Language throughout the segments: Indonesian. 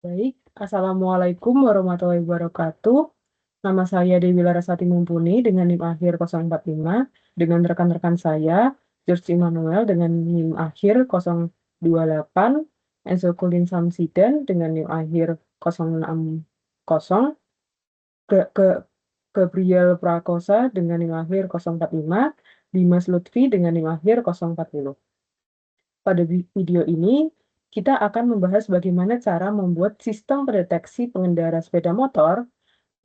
Baik, Assalamualaikum warahmatullahi wabarakatuh. Nama saya Dewi Larasati Mumpuni dengan NIM akhir 045, dengan rekan-rekan saya, George Immanuel dengan NIM akhir 028, Enzo Kulin Samsidan dengan NIM akhir 060, Gabriel Prakosa dengan NIM akhir 045, Dimas Lutfi dengan NIM akhir 040. Pada video ini, kita akan membahas bagaimana cara membuat sistem pendeteksi pengendara sepeda motor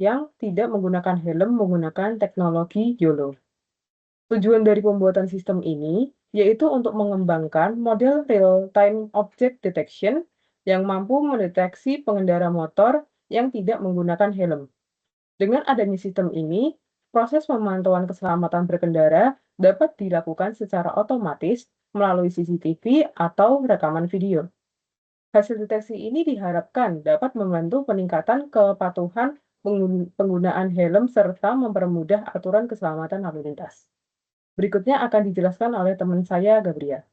yang tidak menggunakan helm menggunakan teknologi YOLO. Tujuan dari pembuatan sistem ini yaitu untuk mengembangkan model real-time object detection yang mampu mendeteksi pengendara motor yang tidak menggunakan helm. Dengan adanya sistem ini, proses pemantauan keselamatan berkendara dapat dilakukan secara otomatis melalui CCTV atau rekaman video. Hasil deteksi ini diharapkan dapat membantu peningkatan kepatuhan penggunaan helm serta mempermudah aturan keselamatan lalu lintas. Berikutnya akan dijelaskan oleh teman saya, Gabriel.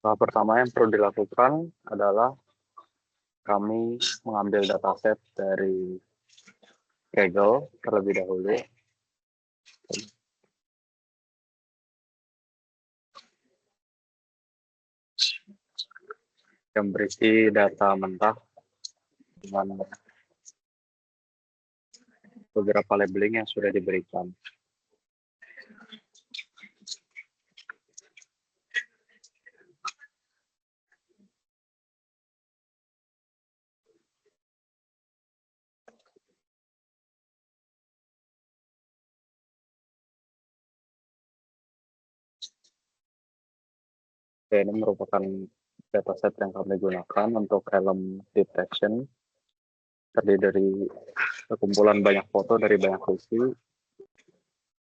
Pertama yang perlu dilakukan adalah kami mengambil dataset dari Kaggle terlebih dahulu. Yang berisi data mentah dengan beberapa labeling yang sudah diberikan. Ini merupakan dataset yang kami gunakan untuk helm detection. Terdiri dari kumpulan banyak foto dari banyak sisi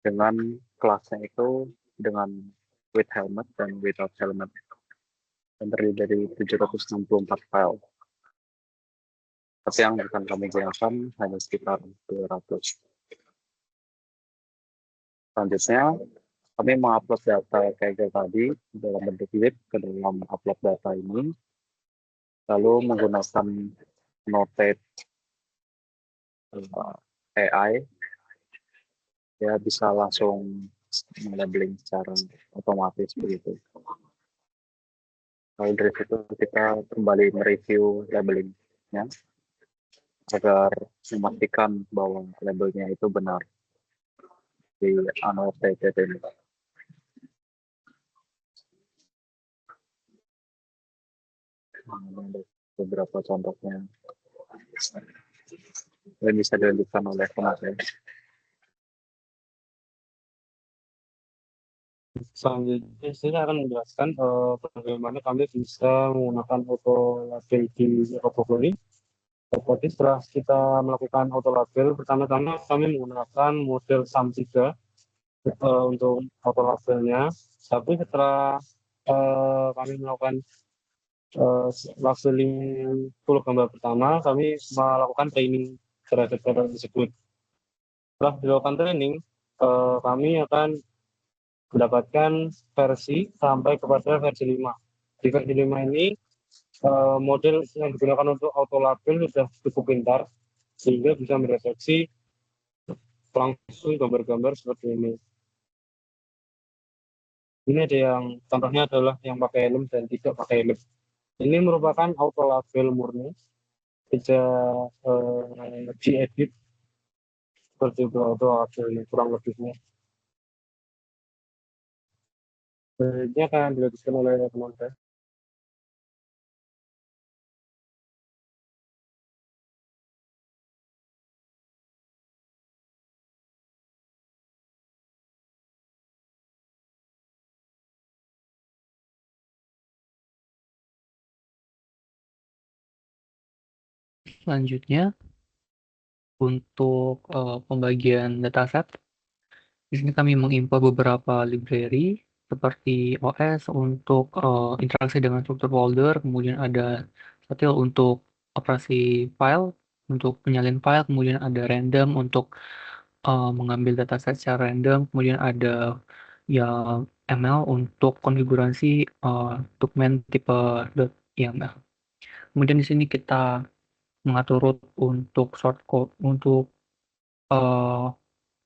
dengan kelasnya itu dengan with helmet dan without helmet. Dan terdiri dari 764 file. Tapi yang akan kami gunakan hanya sekitar 200. Selanjutnya, kami mengupload data Kaggle tadi dalam bentuk zip ke dalam upload data ini, lalu menggunakan Notate AI, ya bisa langsung labeling secara otomatis begitu. Lalu dari situ kita kembali mereview labelingnya agar memastikan bahwa labelnya itu benar di annotated ini. Beberapa contohnya yang bisa dilanjutkan oleh pengajar. Selanjutnya saya akan menjelaskan bagaimana kami bisa menggunakan auto label di Robogoning. Jadi setelah kita melakukan auto label, pertama-tama kami menggunakan model SAM3 untuk auto labelnya. Tapi setelah kami melakukan labeling full gambar pertama, kami melakukan training terhadap data tersebut. Setelah dilakukan training, kami akan mendapatkan versi sampai kepada versi 5. Di versi 5 ini model yang digunakan untuk auto label sudah cukup pintar sehingga bisa mendeteksi langsung gambar-gambar seperti ini. Ini ada yang contohnya adalah yang pakai helm dan tidak pakai helm. Ini merupakan auto label murni, tidak diedit seperti itu auto label kurang lebihnya. Ini akan dilanjutkan oleh teman saya. Selanjutnya, untuk pembagian dataset, di sini kami mengimpor beberapa library seperti OS untuk interaksi dengan struktur folder, kemudian ada Satil untuk operasi file, untuk penyalin file, kemudian ada random untuk mengambil dataset secara random, kemudian ada ya ML untuk konfigurasi dokumen tipe YAML. Kemudian di sini kita mengatur root untuk shortcode untuk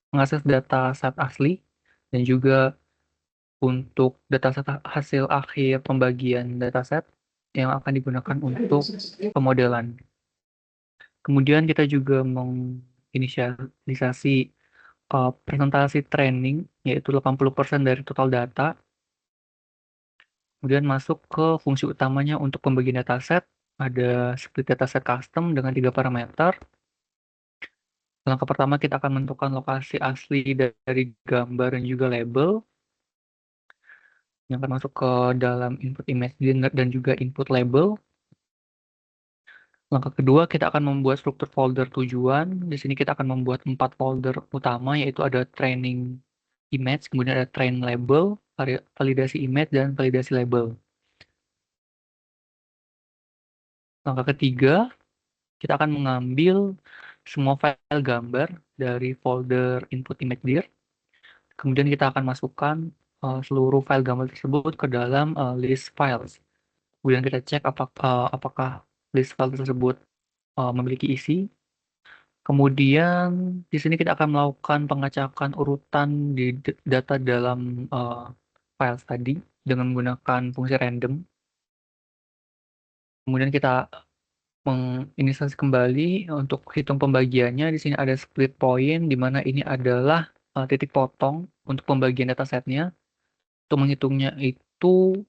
mengakses data set asli dan juga untuk dataset hasil akhir pembagian dataset yang akan digunakan untuk pemodelan. Kemudian kita juga menginisialisasi presentasi training, yaitu 80% dari total data. Kemudian masuk ke fungsi utamanya untuk pembagian dataset, ada split dataset custom dengan 3 parameter. Langkah pertama kita akan menentukan lokasi asli dari gambar dan juga label yang akan masuk ke dalam input image dan juga input label. Langkah kedua, kita akan membuat struktur folder tujuan. Di sini kita akan membuat 4 folder utama, yaitu ada training image, kemudian ada train label, validasi image, dan validasi label. Langkah ketiga, kita akan mengambil semua file gambar dari folder input image dir. Kemudian kita akan masukkan seluruh file gambar tersebut ke dalam list files. Kemudian kita cek apakah list file tersebut memiliki isi. Kemudian di sini kita akan melakukan pengacakan urutan di data dalam file tadi dengan menggunakan fungsi random. Kemudian kita menginisialisasi kembali untuk hitung pembagiannya. Di sini ada split point, di mana ini adalah titik potong untuk pembagian datasetnya. Untuk menghitungnya itu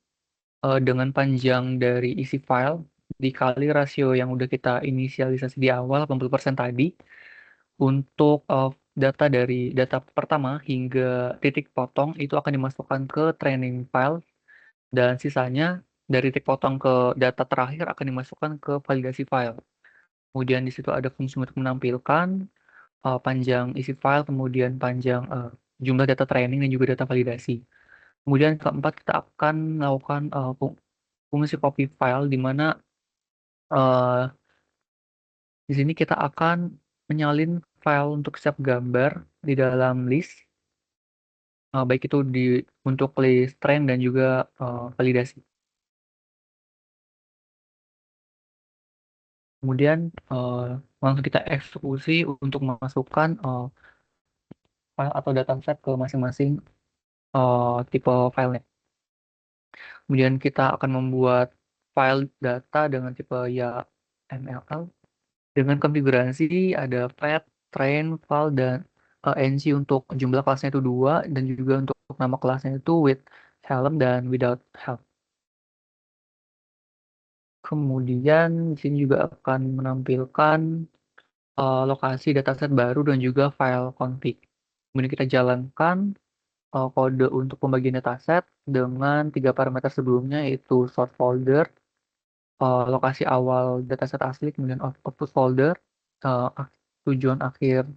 dengan panjang dari isi file dikali rasio yang udah kita inisialisasi di awal 80% tadi. Untuk data pertama hingga titik potong itu akan dimasukkan ke training file dan sisanya dari titik potong ke data terakhir akan dimasukkan ke validasi file. Kemudian di situ ada fungsi untuk menampilkan panjang isi file, kemudian panjang jumlah data training dan juga data validasi. Kemudian keempat kita akan melakukan fungsi copy file di mana di sini kita akan menyalin file untuk setiap gambar di dalam list, baik itu untuk list train dan juga validasi. Kemudian langsung kita eksekusi untuk memasukkan file atau dataset ke masing-masing tipe filenya. Kemudian kita akan membuat file data dengan tipe YAML dengan konfigurasi ada fat, train, file, dan ng untuk jumlah kelasnya itu 2 dan juga untuk nama kelasnya itu with helm dan without helm. Kemudian di sini juga akan menampilkan lokasi dataset baru dan juga file config. Kemudian kita jalankan kode untuk pembagian dataset dengan 3 parameter sebelumnya, yaitu source folder, lokasi awal dataset asli, kemudian output folder, tujuan akhir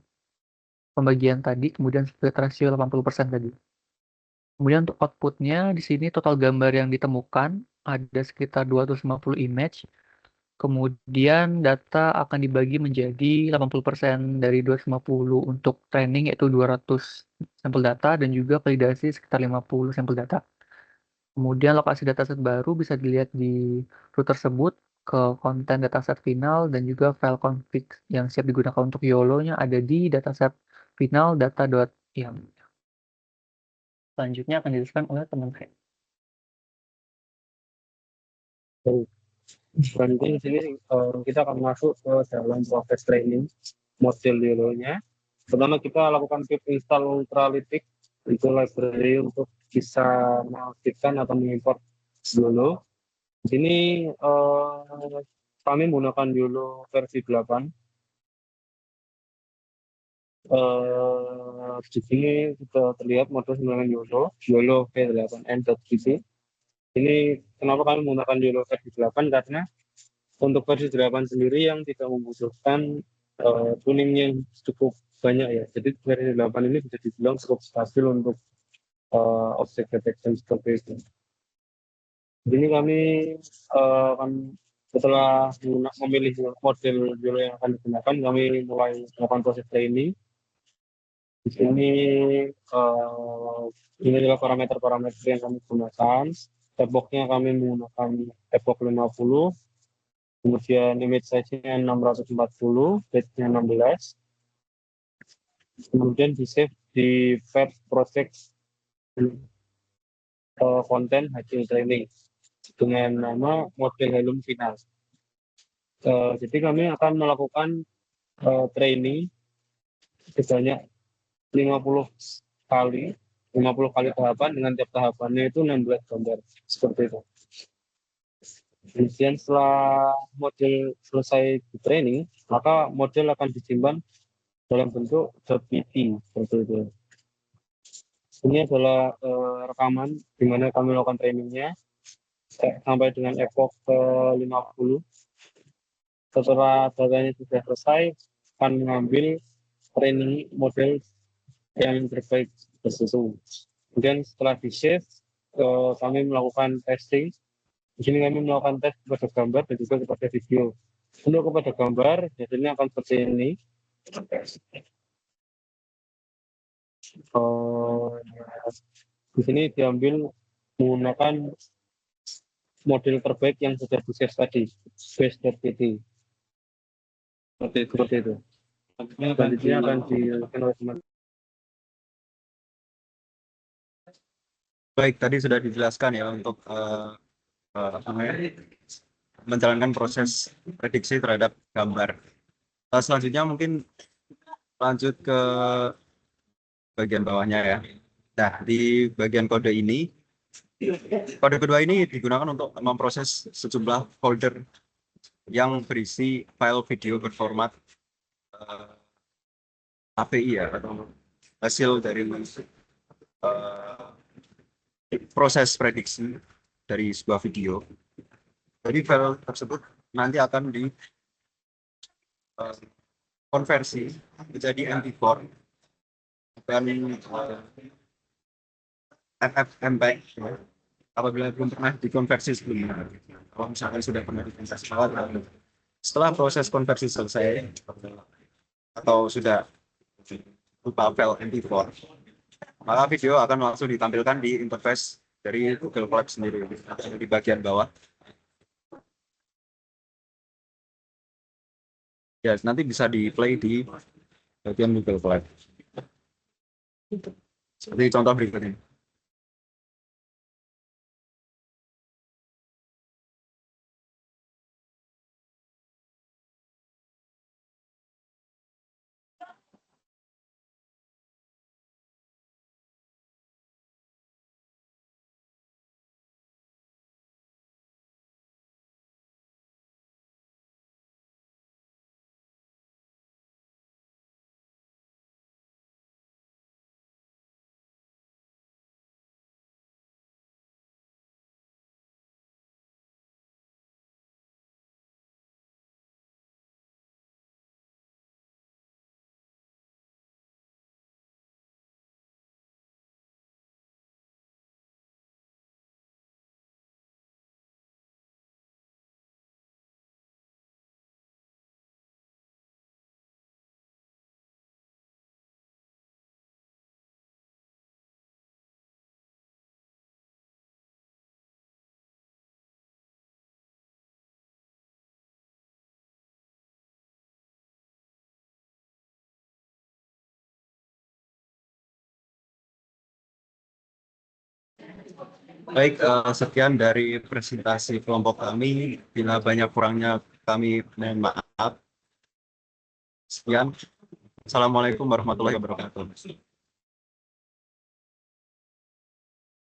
pembagian tadi, kemudian split ratio 80% tadi. Kemudian untuk outputnya, di sini total gambar yang ditemukan ada sekitar 250 image. Kemudian data akan dibagi menjadi 80% dari 250 untuk training, yaitu 200 sampel data, dan juga validasi sekitar 50 sampel data. Kemudian lokasi dataset baru bisa dilihat di root tersebut ke konten dataset final dan juga file config yang siap digunakan untuk YOLO-nya ada di dataset final data.yam. Selanjutnya akan dijelaskan oleh teman saya. Selanjutnya di sini kita akan masuk ke dalam proses training model YOLO-nya. Pertama kita lakukan pip install Ultralytic, itu library untuk bisa mengaktifkan atau mengimport YOLO. Di sini kami menggunakan YOLO versi 8. Di sini sudah terlihat model menggunakan YOLO v8n.gc. Ini kenapa kami menggunakan YOLO versi 8? Karena untuk versi 8 sendiri yang tidak membutuhkan tuning yang cukup banyak ya. Jadi versi 8 ini bisa dibilang cukup stabil untuk object detection seperti itu. Jadi kami setelah memilih model YOLO yang akan digunakan, kami mulai melakukan proses training. Di sini ini adalah parameter-parameter yang kami gunakan. Epoch-nya kami menggunakan Epoch 50, kemudian image size-nya 640, page-nya 16, kemudian di-save di Pet Project konten hasil training dengan nama model helm final. Jadi kami akan melakukan training sebanyak 50 kali 50 kali tahapan, dengan tiap tahapannya itu 16 gambar seperti itu. Kemudian setelah model selesai di training, maka model akan disimpan dalam bentuk .pt seperti itu. Ini adalah rekaman di mana kami melakukan trainingnya sampai dengan epoch ke-50. Setelah datanya sudah selesai, akan mengambil training model yang terbaik tersebut. Kemudian setelah di-save, kami melakukan testing. Di sini kami melakukan tes kepada gambar dan juga kepada video. Untuk kepada gambar, hasilnya akan seperti ini. Di sini diambil menggunakan model terbaik yang sudah di-save tadi, base.pt. Seperti itu. Selanjutnya akan dilakukan oleh teman. Baik, tadi sudah dijelaskan ya untuk menjalankan proses prediksi terhadap gambar. Selanjutnya mungkin lanjut ke bagian bawahnya ya. Nah, di bagian kode ini, kode kedua ini digunakan untuk memproses sejumlah folder yang berisi file video berformat API ya, atau hasil dari proses prediksi dari sebuah video. Jadi file tersebut nanti akan dikonversi menjadi MP4 dan FFmpeg ya, apabila belum pernah dikonversi sebelumnya. Kalau misalkan sudah pernah dikonversi, setelah proses konversi selesai atau sudah berupa file MP4, maka video akan langsung ditampilkan di interface dari Google Colab sendiri di bagian bawah. Ya, nanti bisa di play di bagian Google Colab. Seperti contoh berikut ini. Baik, sekian dari presentasi kelompok kami. Bila banyak kurangnya kami mohon maaf. Sekian. Assalamualaikum warahmatullahi wabarakatuh.